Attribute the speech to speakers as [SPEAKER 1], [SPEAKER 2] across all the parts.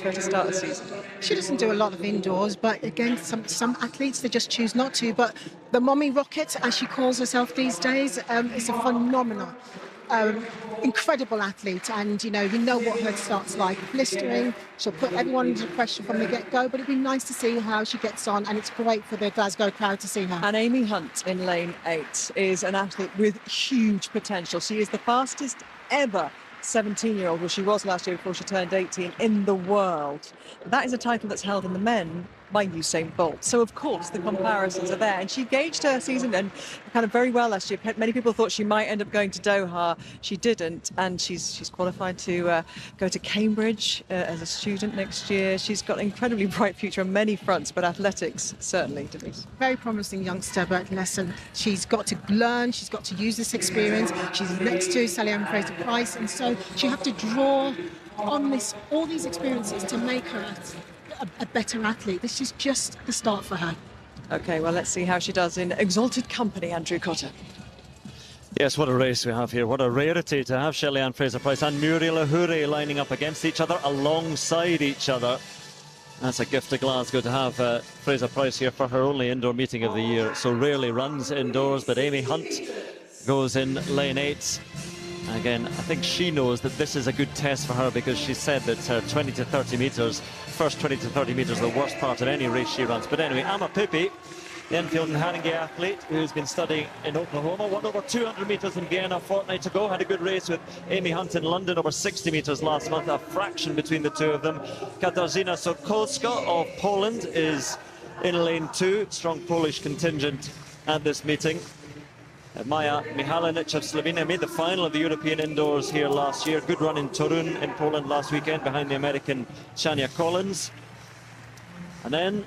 [SPEAKER 1] for her to start the season?
[SPEAKER 2] She doesn't do a lot of indoors, but again, some athletes, they just choose not to. But the mommy rocket, as she calls herself these days, is a phenomenal, incredible athlete. And, you know what her start's like, blistering. She'll put everyone under pressure from the get-go, but it'd be nice to see how she gets on, and it's great for the Glasgow crowd to see her.
[SPEAKER 1] And Amy Hunt in lane 8 is an athlete with huge potential. She is the fastest ever 17-year-old, well, she was last year before she turned 18, in the world. That is a title that's held in the men by Usain Bolt. So, of course, the comparisons are there. And she gauged her season and kind of very well last year. Many people thought she might end up going to Doha. She didn't. And she's qualified to go to Cambridge as a student next year. She's got an incredibly bright future on many fronts, but athletics, certainly, Denise.
[SPEAKER 2] Very promising youngster, but listen, she's got to learn, she's got to use this experience. She's next to Shelly-Ann Fraser-Pryce, and so she have to draw on all these experiences to make her a better athlete. This is just the start for her.
[SPEAKER 1] OK, well, let's see how she does in exalted company, Andrew Cotter.
[SPEAKER 3] Yes, what a race we have here. What a rarity to have Shelly-Ann Fraser-Pryce and Muriel Ahuri lining up against each other, alongside each other. That's a gift to Glasgow to have Fraser-Pryce here for her only indoor meeting of the year. So rarely runs indoors, but Amy Hunt goes in lane 8. Again, I think she knows that this is a good test for her, because she said that her 20 to 30 metres, first 20 to 30 metres, the worst part of any race she runs. But anyway, Amma Pippi, the Enfield and Haringey athlete who's been studying in Oklahoma, won over 200 metres in Vienna a fortnight ago, had a good race with Amy Hunt in London, over 60 metres last month, a fraction between the two of them. Katarzyna Sokolska of Poland is in lane 2, strong Polish contingent at this meeting. Maja Michalinic of Slovenia made the final of the European indoors here last year. Good run in Torun in Poland last weekend behind the American Shania Collins. And then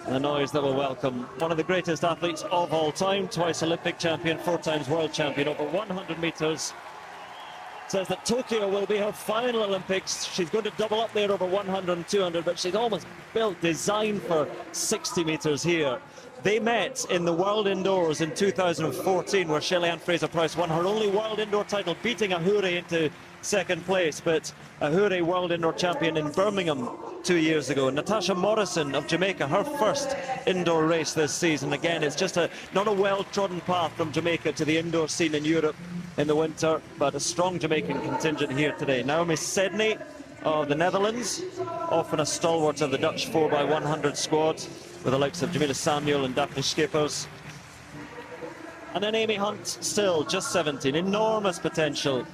[SPEAKER 3] the noise that will welcome one of the greatest athletes of all time, twice Olympic champion, 4 times world champion, over 100 metres. Says that Tokyo will be her final Olympics. She's going to double up there over 100 and 200, but she's almost designed for 60 metres here. They met in the World Indoors in 2014, where Shelly-Ann Fraser-Pryce won her only World Indoor title, beating Ahuri into second place. But Ahuri, World Indoor champion in Birmingham 2 years ago. Natasha Morrison of Jamaica, her first indoor race this season. Again, it's just not a well-trodden path from Jamaica to the indoor scene in Europe in the winter, but a strong Jamaican contingent here today. Naomi Sedney of the Netherlands, often a stalwart of the Dutch 4x100 squad, with the likes of Jamila Samuel and Daphne Schippers. And then Amy Hunt, still just 17, enormous potential.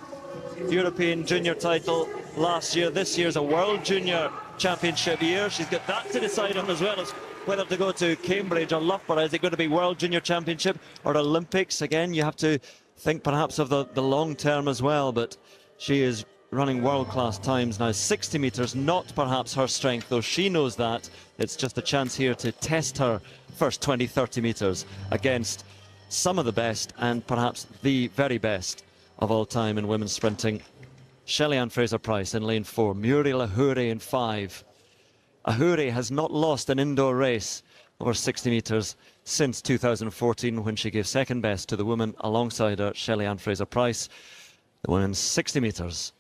[SPEAKER 3] European junior title last year. This year's a World Junior Championship year. She's got that to decide on, as well as whether to go to Cambridge or Loughborough. Is it going to be World Junior Championship or Olympics? Again, you have to think perhaps of the long term as well, but she is running world-class times now. 60 metres, not perhaps her strength, though she knows that. It's just a chance here to test her first 20-30 metres against some of the best, and perhaps the very best of all time in women's sprinting. Shelly-Ann Fraser-Pryce in lane 4, Muriel Ahuri in 5. Ahuri has not lost an indoor race over 60 metres since 2014, when she gave second best to the woman alongside her, Shelly-Ann Fraser-Pryce. The women's 60 metres.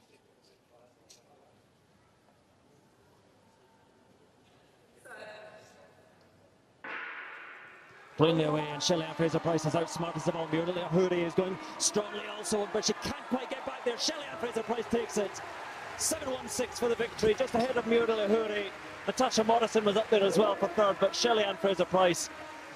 [SPEAKER 3] Plainly away, and Shelly-Ann Fraser-Pryce is outsmarted them all. Muriel Ahuri is going strongly also, but she can't quite get back there. Shelly-Ann Fraser-Pryce takes it. 7.16 for the victory, just ahead of Muriel Ahuri. Natasha Morrison was up there as well for third, but Shelly-Ann Fraser-Pryce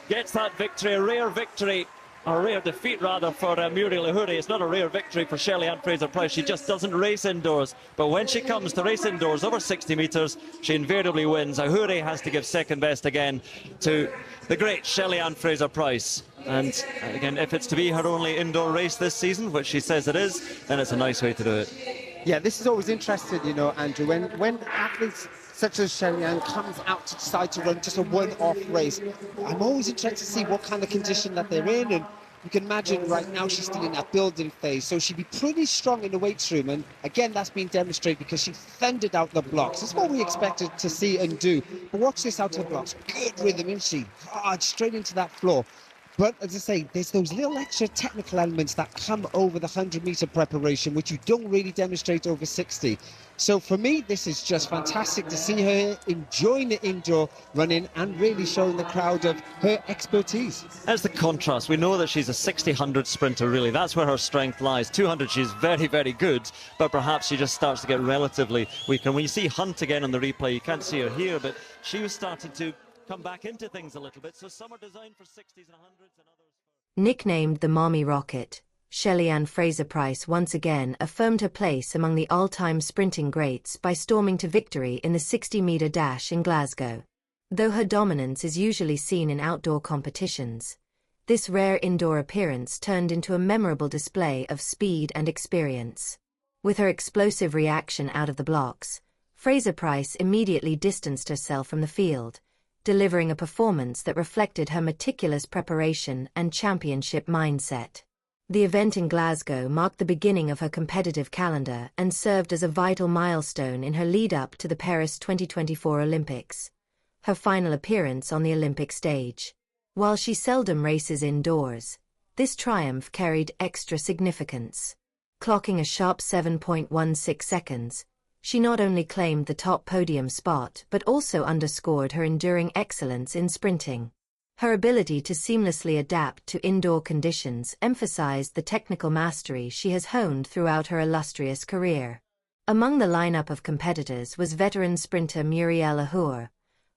[SPEAKER 3] gets that victory, a rare victory, a rare defeat rather, for Muriel Ahuri. It's not a rare victory for Shelly-Ann Fraser-Pryce. She just doesn't race indoors, but when she comes to race indoors over 60 metres, she invariably wins. Ahuri has to give second best again to the great Shelly-Ann Fraser-Pryce. And again, if it's to be her only indoor race this season, which she says it is, then it's a nice way to do it.
[SPEAKER 4] Yeah, this is always interesting, you know, Andrew, when athletes such as Shelly-Ann comes out to decide to run just a one-off race. I'm always interested to see what kind of condition that they're in, and you can imagine right now she's still in that building phase, so she'd be pretty strong in the weights room, and again that's been demonstrated because she thundered out the blocks. It's what we expected to see and do. But watch this out of the blocks, good rhythm, isn't she? Hard, straight into that floor. But as I say, there's those little extra technical elements that come over the 100-metre preparation, which you don't really demonstrate over 60. So for me, this is just fantastic to see her enjoying the indoor running and really showing the crowd of her expertise.
[SPEAKER 3] As the contrast, we know that she's a 60-100 sprinter, really. That's where her strength lies. 200, she's very, very good, but perhaps she just starts to get relatively weak. And when you see Hunt again on the replay, you can't see her here, but she was starting to come back into things a little bit. So some are designed for 60s and 100s and others.
[SPEAKER 5] Nicknamed the Mommy Rocket, Shelly-Ann Fraser-Pryce once again affirmed her place among the all-time sprinting greats by storming to victory in the 60-metre dash in Glasgow. Though her dominance is usually seen in outdoor competitions, this rare indoor appearance turned into a memorable display of speed and experience. With her explosive reaction out of the blocks, Fraser-Pryce immediately distanced herself from the field, delivering a performance that reflected her meticulous preparation and championship mindset. The event in Glasgow marked the beginning of her competitive calendar and served as a vital milestone in her lead-up to the Paris 2024 Olympics, her final appearance on the Olympic stage. While she seldom races indoors, this triumph carried extra significance. Clocking a sharp 7.16 seconds, she not only claimed the top podium spot but also underscored her enduring excellence in sprinting. Her ability to seamlessly adapt to indoor conditions emphasized the technical mastery she has honed throughout her illustrious career. Among the lineup of competitors was veteran sprinter Muriel Ahour,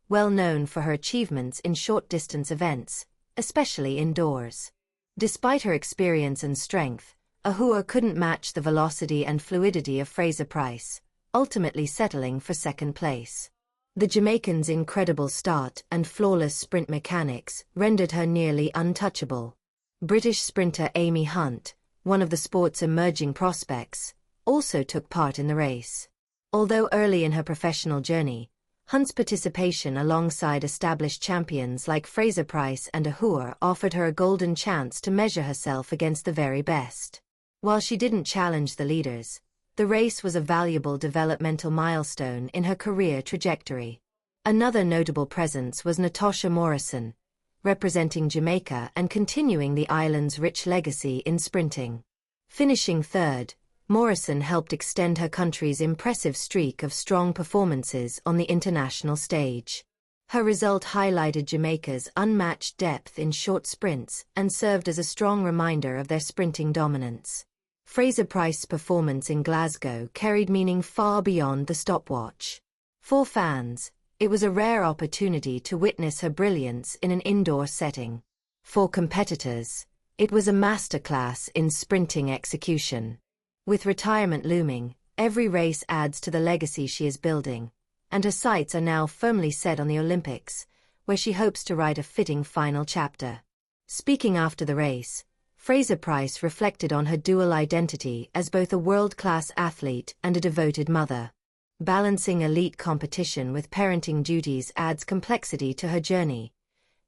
[SPEAKER 5] well known for her achievements in short-distance events, especially indoors. Despite her experience and strength, Ahour couldn't match the velocity and fluidity of Fraser-Pryce, ultimately settling for second place. The Jamaican's incredible start and flawless sprint mechanics rendered her nearly untouchable. British sprinter Amy Hunt, one of the sport's emerging prospects, also took part in the race. Although early in her professional journey, Hunt's participation alongside established champions like Fraser-Pryce and Ahour offered her a golden chance to measure herself against the very best. While she didn't challenge the leaders, the race was a valuable developmental milestone in her career trajectory. Another notable presence was Natasha Morrison, representing Jamaica and continuing the island's rich legacy in sprinting. Finishing third, Morrison helped extend her country's impressive streak of strong performances on the international stage. Her result highlighted Jamaica's unmatched depth in short sprints and served as a strong reminder of their sprinting dominance. Fraser-Pryce's performance in Glasgow carried meaning far beyond the stopwatch. For fans, it was a rare opportunity to witness her brilliance in an indoor setting. For competitors, it was a masterclass in sprinting execution. With retirement looming, every race adds to the legacy she is building, and her sights are now firmly set on the Olympics, where she hopes to write a fitting final chapter. Speaking after the race, Fraser-Pryce reflected on her dual identity as both a world-class athlete and a devoted mother. Balancing elite competition with parenting duties adds complexity to her journey,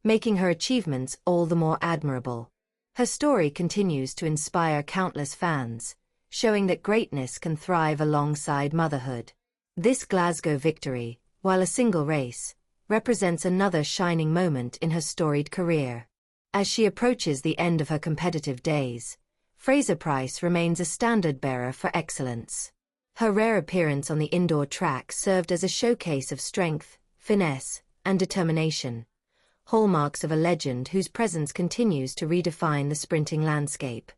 [SPEAKER 5] making her achievements all the more admirable. Her story continues to inspire countless fans, showing that greatness can thrive alongside motherhood. This Glasgow victory, while a single race, represents another shining moment in her storied career. As she approaches the end of her competitive days, Fraser-Pryce remains a standard-bearer for excellence. Her rare appearance on the indoor track served as a showcase of strength, finesse, and determination, hallmarks of a legend whose presence continues to redefine the sprinting landscape.